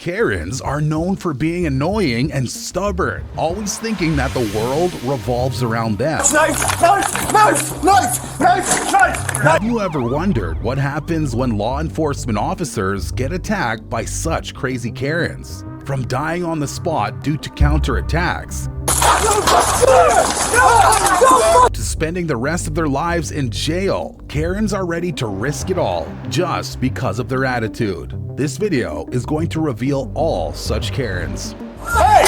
Karens are known for being annoying and stubborn, always thinking that the world revolves around them. Have you ever wondered what happens when law enforcement officers get attacked by such crazy Karens? From dying on the spot due to counterattacks, to spending the rest of their lives in jail, Karens are ready to risk it all just because of their attitude. This video is going to reveal all such Karens. Hey!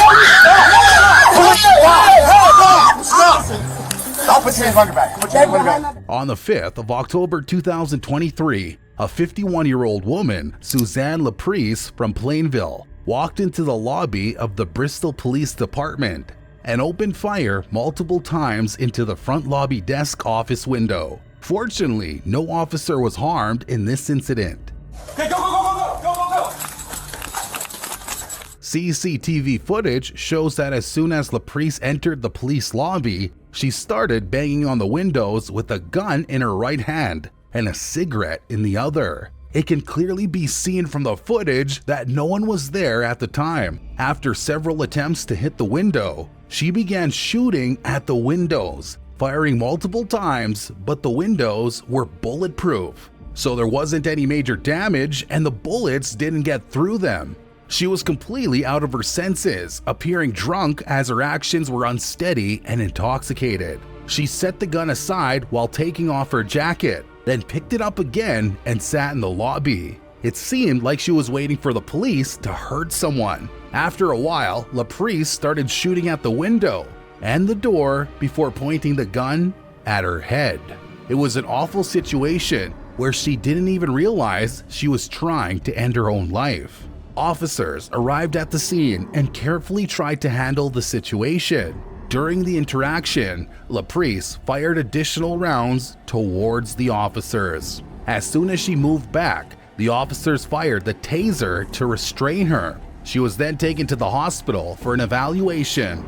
Stop! Put your hands on your back. Put your hands on your back. On the 5th of October 2023, a 51-year-old woman, Suzanne Laprise from Plainville, walked into the lobby of the Bristol Police Department and opened fire multiple times into the front lobby desk office window. Fortunately, no officer was harmed in this incident. Okay, go! CCTV footage shows that as soon as Laprise entered the police lobby, she started banging on the windows with a gun in her right hand and a cigarette in the other. It can clearly be seen from the footage that no one was there at the time. After several attempts to hit the window, she began shooting at the windows, firing multiple times, but the windows were bulletproof, so there wasn't any major damage and the bullets didn't get through them. She was completely out of her senses, appearing drunk as her actions were unsteady and intoxicated. She set the gun aside while taking off her jacket, then picked it up again and sat in the lobby. It seemed like she was waiting for the police to hurt someone. After a while, Laprise started shooting at the window and the door before pointing the gun at her head. It was an awful situation where she didn't even realize she was trying to end her own life. Officers arrived at the scene and carefully tried to handle the situation. During the interaction, Laprise fired additional rounds towards the officers. As soon as she moved back, the officers fired the taser to restrain her. She was then taken to the hospital for an evaluation,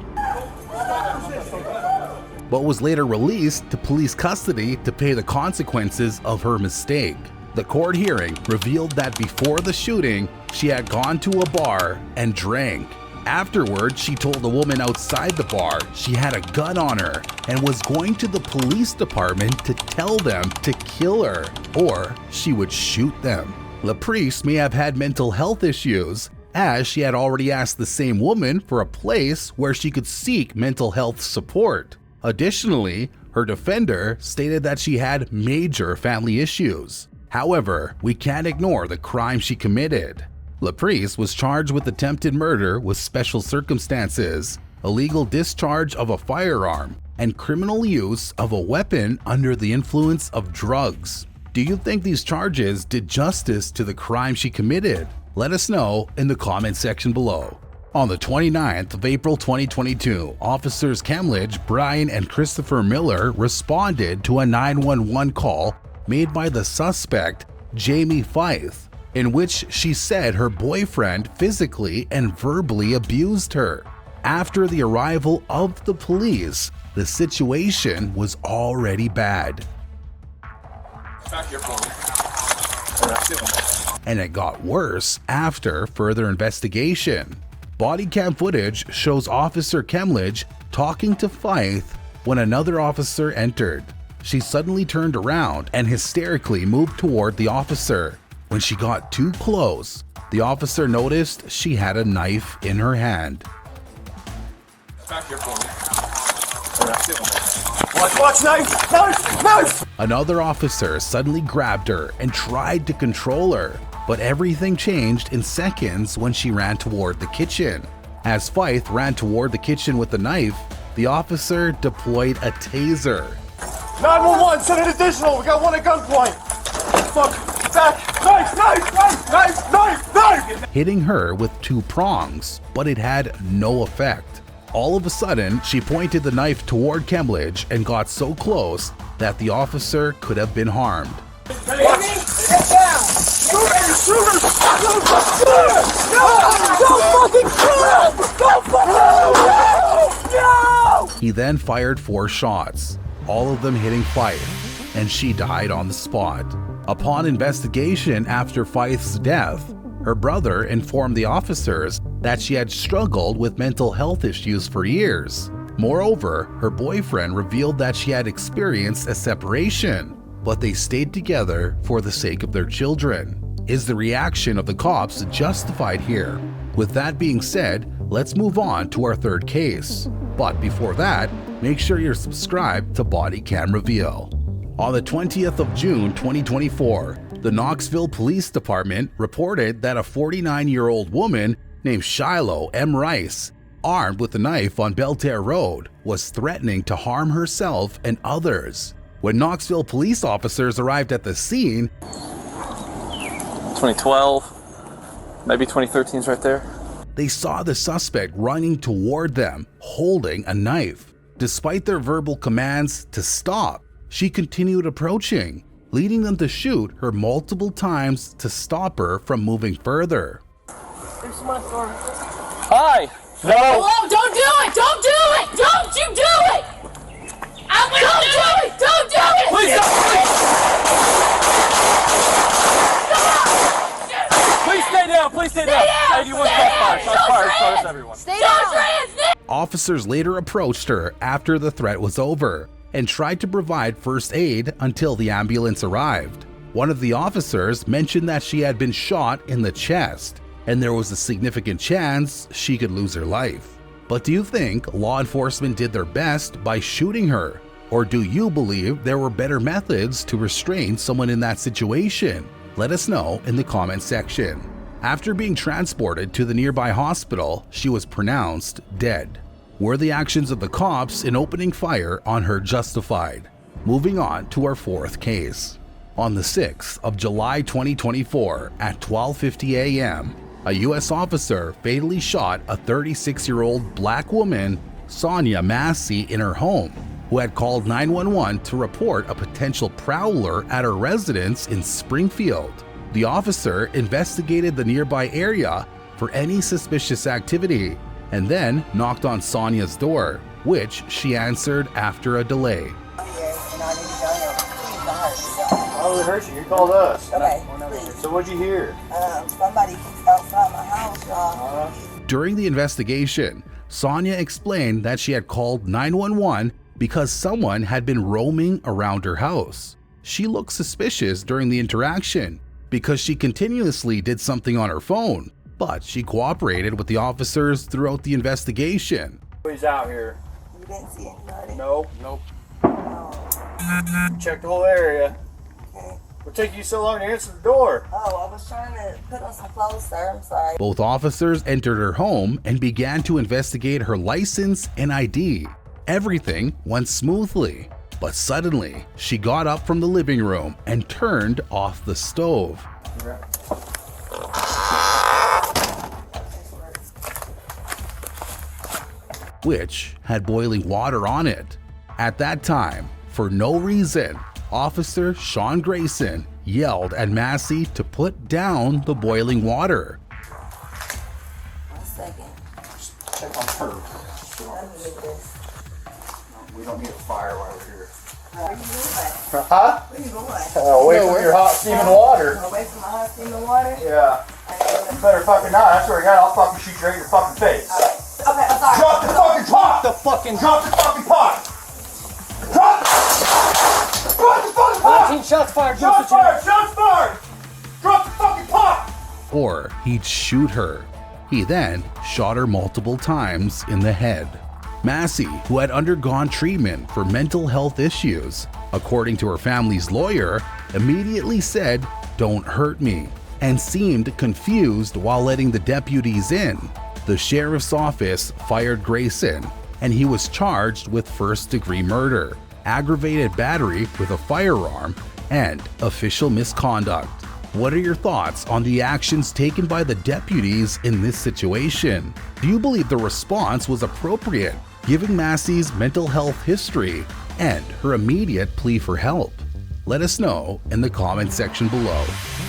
but was later released to police custody to pay the consequences of her mistake. The court hearing revealed that before the shooting, she had gone to a bar and drank. Afterward, she told the woman outside the bar she had a gun on her and was going to the police department to tell them to kill her or she would shoot them. Laprise may have had mental health issues, as she had already asked the same woman for a place where she could seek mental health support. Additionally, her defender stated that she had major family issues. However, we can't ignore the crime she committed. Laprise was charged with attempted murder with special circumstances, illegal discharge of a firearm, and criminal use of a weapon under the influence of drugs. Do you think these charges did justice to the crime she committed? Let us know in the comment section below. On the 29th of April 2022, officers Kemledge, Brian, and Christopher Miller responded to a 911 call made by the suspect, Jamie Feith, in which she said her boyfriend physically and verbally abused her. After the arrival of the police, the situation was already bad. And it got worse after further investigation. Body cam footage shows Officer Kemledge talking to Feith when another officer entered. She suddenly turned around and hysterically moved toward the officer. When she got too close, the officer noticed she had a knife in her hand. Watch, knife! Another officer suddenly grabbed her and tried to control her, but everything changed in seconds when she ran toward the kitchen. As Feith ran toward the kitchen with the knife, the officer deployed a taser. 911, send an additional, we got one at gunpoint. Fuck, back, knife! Hitting her with 2 prongs, but it had no effect. All of a sudden, she pointed the knife toward Kemledge and got so close that the officer could have been harmed. He then fired 4 shots, all of them hitting Feith, and she died on the spot. Upon investigation after Feith's death, Her brother informed the officers that she had struggled with mental health issues for years. Moreover, her boyfriend revealed that she had experienced a separation, but they stayed together for the sake of their children. Is the reaction of the cops justified here? With that being said, let's move on to our third case. But before that, make sure you're subscribed to BODYCAM REVEAL. On the 20th of June 2024, the Knoxville Police Department reported that a 49-year-old woman named Shilo M.rice, armed with a knife on Belterre Road, was threatening to harm herself and others. When Knoxville police officers arrived at the scene, 2012, maybe 2013 is right there. They saw the suspect running toward them, holding a knife. Despite their verbal commands to stop, she continued approaching, leading them to shoot her multiple times to stop her from moving further. There's someone at the door. Hi! No! Hello, don't do it! Don't do it! Don't you do it! Don't do it! Don't do it! Please don't! Please stay down! Please stay down! 81 shots fired. Shots everyone. Stay down! Officers later approached her after the threat was over and tried to provide first aid until the ambulance arrived. One of the officers mentioned that she had been shot in the chest and there was a significant chance she could lose her life. But do you think law enforcement did their best by shooting her? Or do you believe there were better methods to restrain someone in that situation? Let us know in the comment section. After being transported to the nearby hospital, she was pronounced dead. Were the actions of the cops in opening fire on her justified? Moving on to our fourth case. On the 6th of July 2024 at 12:50 a.m., a U.S. officer fatally shot a 36-year-old black woman, Sonya Massey, in her home, who had called 911 to report a potential prowler at her residence in Springfield. The officer investigated the nearby area for any suspicious activity and then knocked on Sonya's door, which she answered after a delay. Oh, it hurt you. You called us. Okay, please. So what'd you hear? Somebody outside my house. During the investigation, Sonya explained that she had called 911 because someone had been roaming around her house. She looked suspicious during the interaction because she continuously did something on her phone, but she cooperated with the officers throughout the investigation. He's out here. You didn't see anybody? Nope. Oh, Check the whole area. okay. What took you so long to answer the door? Oh, I was trying to put on some clothes, sir. I'm sorry. Both officers entered her home and began to investigate her license and ID. Everything went smoothly, but suddenly she got up from the living room and turned off the stove, which had boiling water on it. At that time, for no reason, Officer Sean Grayson yelled at Massey to put down the boiling water. 1 second. Check on her. Let me get this. We don't need a fire while we're here. Where you going? Huh? Where you going? Away from your hot steaming water. Away from my hot steaming water? Yeah. You better fucking not. I swear to God, I'll fucking shoot you right in your fucking face. Okay, I'm sorry. Drop the fucking pot! Drop the fucking pot! Drop the fucking pot! 19 shots fired. Shots fired! Shots fired! Drop the fucking pot! Or he'd shoot her. He then shot her multiple times in the head. Massey, who had undergone treatment for mental health issues, according to her family's lawyer, immediately said, "Don't hurt me," and seemed confused while letting the deputies in. The sheriff's office fired Grayson, and he was charged with first-degree murder, aggravated battery with a firearm, and official misconduct. What are your thoughts on the actions taken by the deputies in this situation? Do you believe the response was appropriate, given Massey's mental health history and her immediate plea for help? Let us know in the comment section below.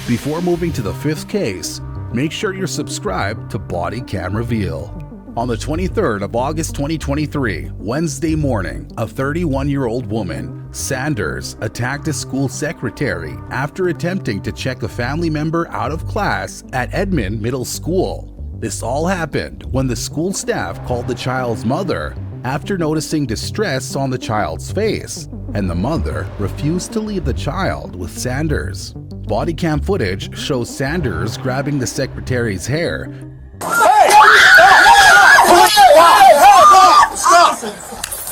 Before moving to the fifth case, make sure you're subscribed to BODYCAM REVEAL. On the 23rd of August 2023, Wednesday morning, a 31-year-old woman Sanders attacked a school secretary after attempting to check a family member out of class at Edmond Middle School. This all happened when the school staff called the child's mother after noticing distress on the child's face, and the mother refused to leave the child with Sanders. Body cam footage shows Sanders grabbing the secretary's hair.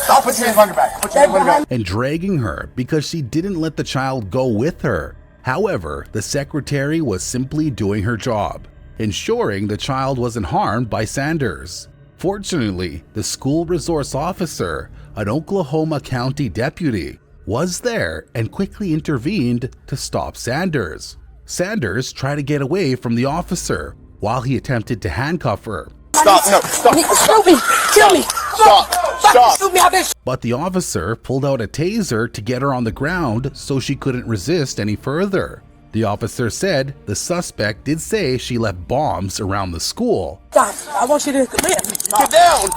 Stop, put your hands on your back. Put your hands on your back. And dragging her because she didn't let the child go with her. However, the secretary was simply doing her job, ensuring the child wasn't harmed by Sanders. Fortunately, the school resource officer, an Oklahoma County deputy, was there and quickly intervened to stop Sanders. Sanders tried to get away from the officer while he attempted to handcuff her. Stop, no, stop. Shoot me! Kill me! Stop, stop. Shoot me out there! But the officer pulled out a taser to get her on the ground so she couldn't resist any further. The officer said the suspect did say she left bombs around the school. Stop! I want you to live. Get down.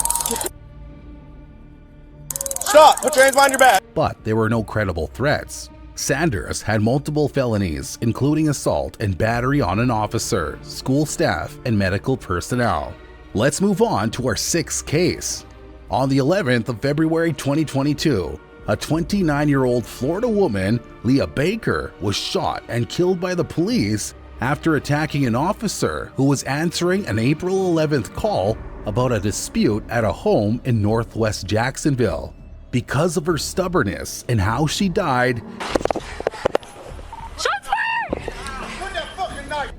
Stop, put your hands behind your back. But there were no credible threats. Sanders had multiple felonies, including assault and battery on an officer, school staff, and medical personnel. Let's move on to our sixth case. On the 11th of February 2022, a 29-year-old Florida woman, Leah Baker, was shot and killed by the police after attacking an officer who was answering an April 11th call about a dispute at a home in northwest Jacksonville. Because of her stubbornness and how she died,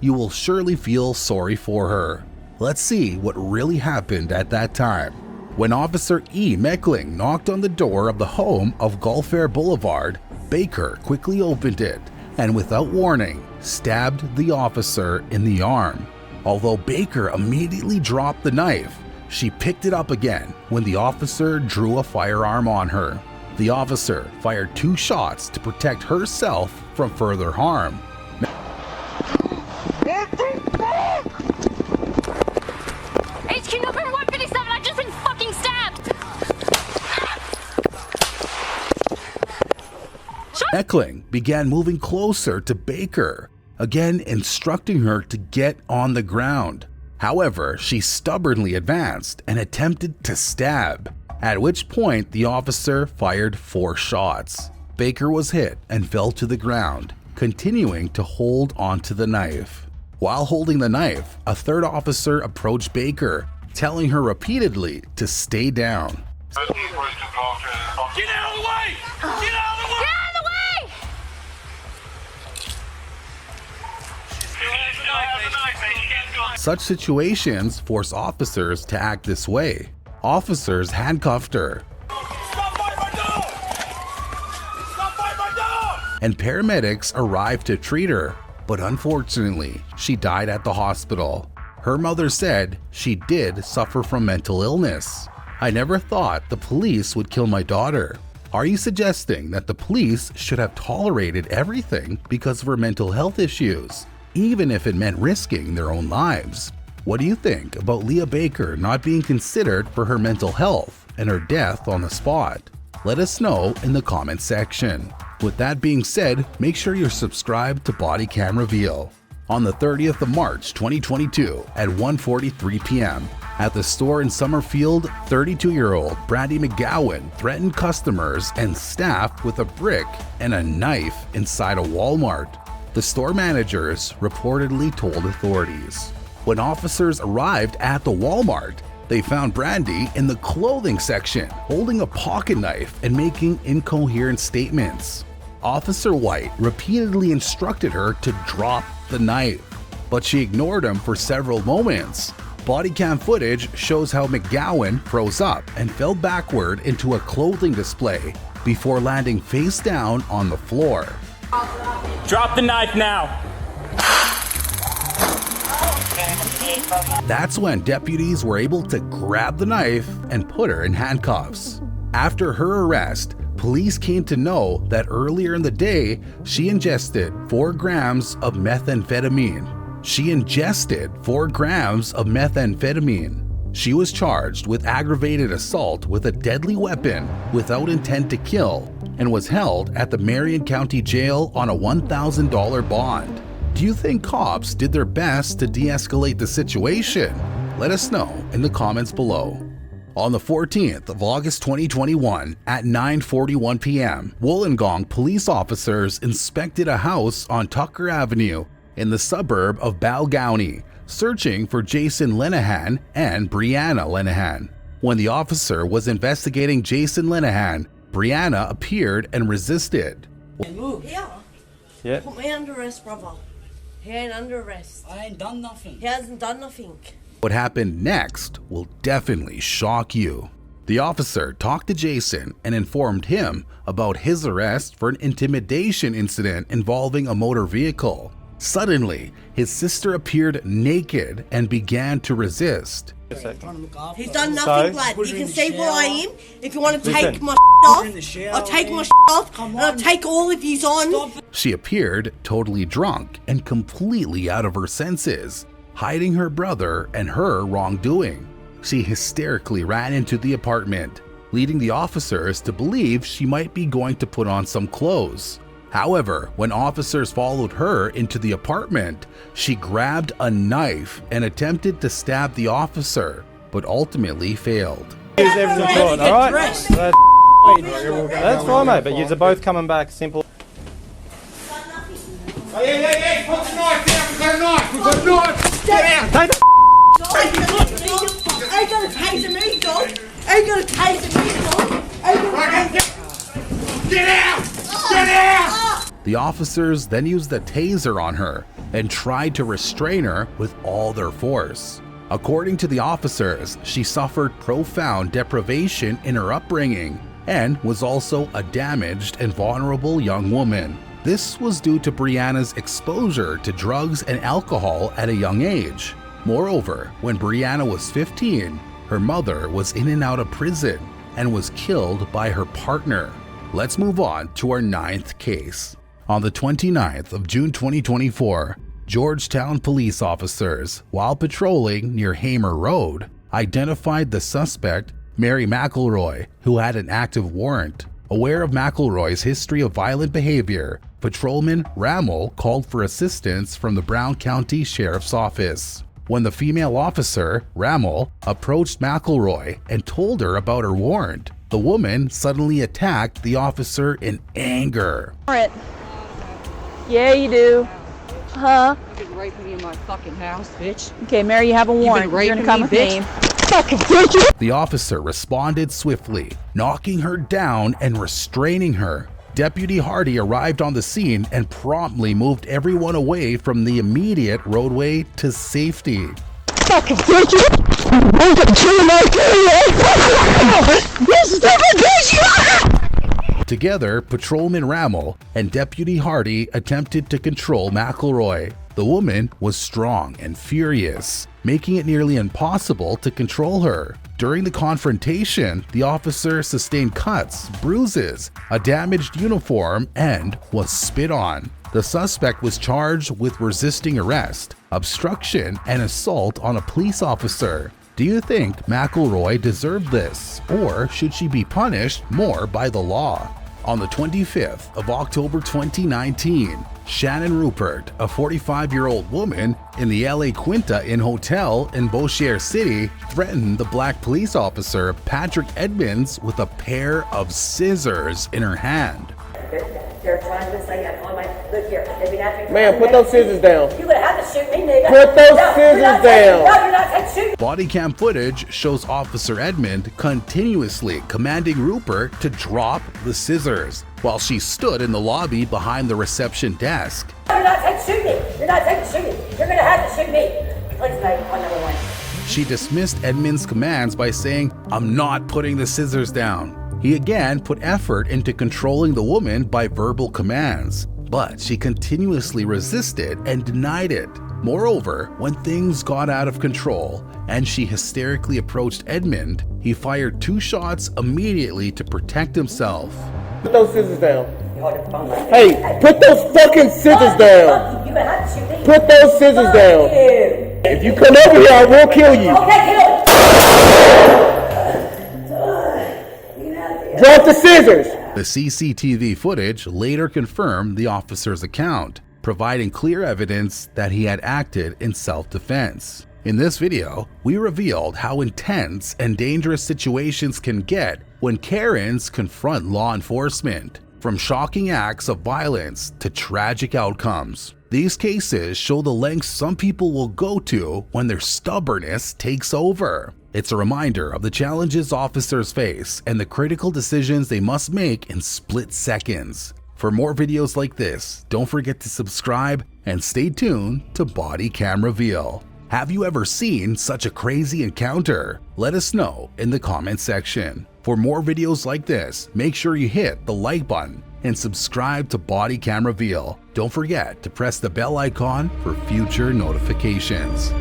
you will surely feel sorry for her. Let's see what really happened at that time. When Officer E. Meckling knocked on the door of the home of Gulfair Boulevard, Baker quickly opened it and without warning, stabbed the officer in the arm. Although Baker immediately dropped the knife, she picked it up again when the officer drew a firearm on her. The officer fired 2 shots to protect herself from further harm. HQ November 157, I've just been fucking stabbed! Meckling began moving closer to Baker, again instructing her to get on the ground. However, she stubbornly advanced and attempted to stab, at which point the officer fired 4 shots. Baker was hit and fell to the ground, continuing to hold onto the knife. While holding the knife, a third officer approached Baker, telling her repeatedly to stay down. Get out of the way! Get out of the way! Get out of the way! Such situations force officers to act this way. Officers handcuffed her, Stop fighting my dog! Stop fighting my dog! and paramedics arrived to treat her, but unfortunately, she died at the hospital. Her mother said she did suffer from mental illness. I never thought the police would kill my daughter. Are you suggesting that the police should have tolerated everything because of her mental health issues, even if it meant risking their own lives? What do you think about Leah Baker not being considered for her mental health and her death on the spot? Let us know in the comment section. With that being said, make sure you're subscribed to BODYCAM REVEAL. On the 30th of March 2022 at 1:43 p.m. at the store in Summerfield, 32-year-old Brandy McGowan threatened customers and staff with a brick and a knife inside a Walmart. The store managers reportedly told authorities. When officers arrived at the Walmart, they found Brandy in the clothing section, holding a pocket knife and making incoherent statements. Officer White repeatedly instructed her to drop the knife, but she ignored him for several moments. Body cam footage shows how McGowan froze up and fell backward into a clothing display before landing face down on the floor. Drop the knife now! That's when deputies were able to grab the knife and put her in handcuffs. After her arrest, police came to know that earlier in the day, she ingested 4 grams of methamphetamine. She was charged with aggravated assault with a deadly weapon without intent to kill and was held at the Marion County Jail on a $1,000 bond. Do you think cops did their best to de-escalate the situation? Let us know in the comments below. On the 14th of August 2021 at 9:41 p.m., Wollongong police officers inspected a house on Tucker Avenue in the suburb of Balgownie, searching for Jason Lenehan and Brianna Lenehan. When the officer was investigating Jason Lenehan, Brianna appeared and resisted. Move. Yeah. Put me under arrest, brother. He ain't under arrest. I ain't done nothing. He hasn't done nothing. What happened next will definitely shock you. The officer talked to Jason and informed him about his arrest for an intimidation incident involving a motor vehicle. Suddenly, his sister appeared naked and began to resist. He's done nothing, lad. You can see where I am. If you want to take my off, I'll take my off and I'll take all of yous on. She appeared totally drunk and completely out of her senses, hiding her brother and her wrongdoing. She hysterically ran into the apartment, leading the officers to believe she might be going to put on some clothes. However, when officers followed her into the apartment, she grabbed a knife and attempted to stab the officer, but ultimately failed. Everything's fine, all right? That's fine, mate, but you're both coming back simple. Hey, put the knife down. We've got a knife. We've got a knife. Get out. Take the Ain't gonna taser me, dog. Ain't gonna taser me, dog. Ain't gonna taser. Get out. Get out. The officers then used a taser on her and tried to restrain her with all their force. According to the officers, she suffered profound deprivation in her upbringing and was also a damaged and vulnerable young woman. This was due to Brianna's exposure to drugs and alcohol at a young age. Moreover, when Brianna was 15, her mother was in and out of prison and was killed by her partner. Let's move on to our 9th case. On the 29th of June 2024, Georgetown police officers, while patrolling near Hamer Road, identified the suspect, Mary McElroy, who had an active warrant. Aware of McElroy's history of violent behavior, Patrolman Rammel called for assistance from the Brown County Sheriff's Office. When the female officer, Rammel, approached McElroy and told her about her warrant, the woman suddenly attacked the officer in anger. Yeah, you do. Huh? You've been raping me in my fucking house, bitch. Okay, Mary, you have a warrant. You're gonna come with me. Fucking bitch. The officer responded swiftly, knocking her down and restraining her. Deputy Hardy arrived on the scene and promptly moved everyone away from the immediate roadway to safety. Fucking bitch. Together, Patrolman Rammel and Deputy Hardy attempted to control McElroy. The woman was strong and furious, making it nearly impossible to control her. During the confrontation, the officer sustained cuts, bruises, a damaged uniform, and was spit on. The suspect was charged with resisting arrest, obstruction, and assault on a police officer. Do you think McElroy deserved this, or should she be punished more by the law? On the 25th of October 2019, Shannon Rupert, a 45-year-old woman in the LA Quinta Inn Hotel in Bossier City, threatened the black police officer Patrick Edmonds with a pair of scissors in her hand. They're trying to say that on my look here. They've been after me. Man, put those scissors down. You would have to shoot me, nigga. Put those scissors down. No, you're not shooting. Body cam footage shows Officer Edmond continuously commanding Rupert to drop the scissors while she stood in the lobby behind the reception desk. No, you're not shooting me. You're not shooting. You're gonna have to shoot me. Please, mate, on number one. She dismissed Edmond's commands by saying, "I'm not putting the scissors down." He again put effort into controlling the woman by verbal commands, but she continuously resisted and denied it. Moreover, when things got out of control and she hysterically approached Edmond, he fired 2 shots immediately to protect himself. Put those scissors down. Hey, put those fucking scissors down. You're gonna have to shoot me. Put those scissors down. If you come over here, I will kill you. Okay, kill me. Drop the scissors! The CCTV footage later confirmed the officer's account, providing clear evidence that he had acted in self-defense. In this video, we revealed how intense and dangerous situations can get when Karens confront law enforcement, from shocking acts of violence to tragic outcomes. These cases show the lengths some people will go to when their stubbornness takes over. It's a reminder of the challenges officers face and the critical decisions they must make in split seconds. For more videos like this, don't forget to subscribe and stay tuned to BODYCAM REVEAL. Have you ever seen such a crazy encounter? Let us know in the comment section. For more videos like this, make sure you hit the like button and subscribe to BODYCAM REVEAL. Don't forget to press the bell icon for future notifications.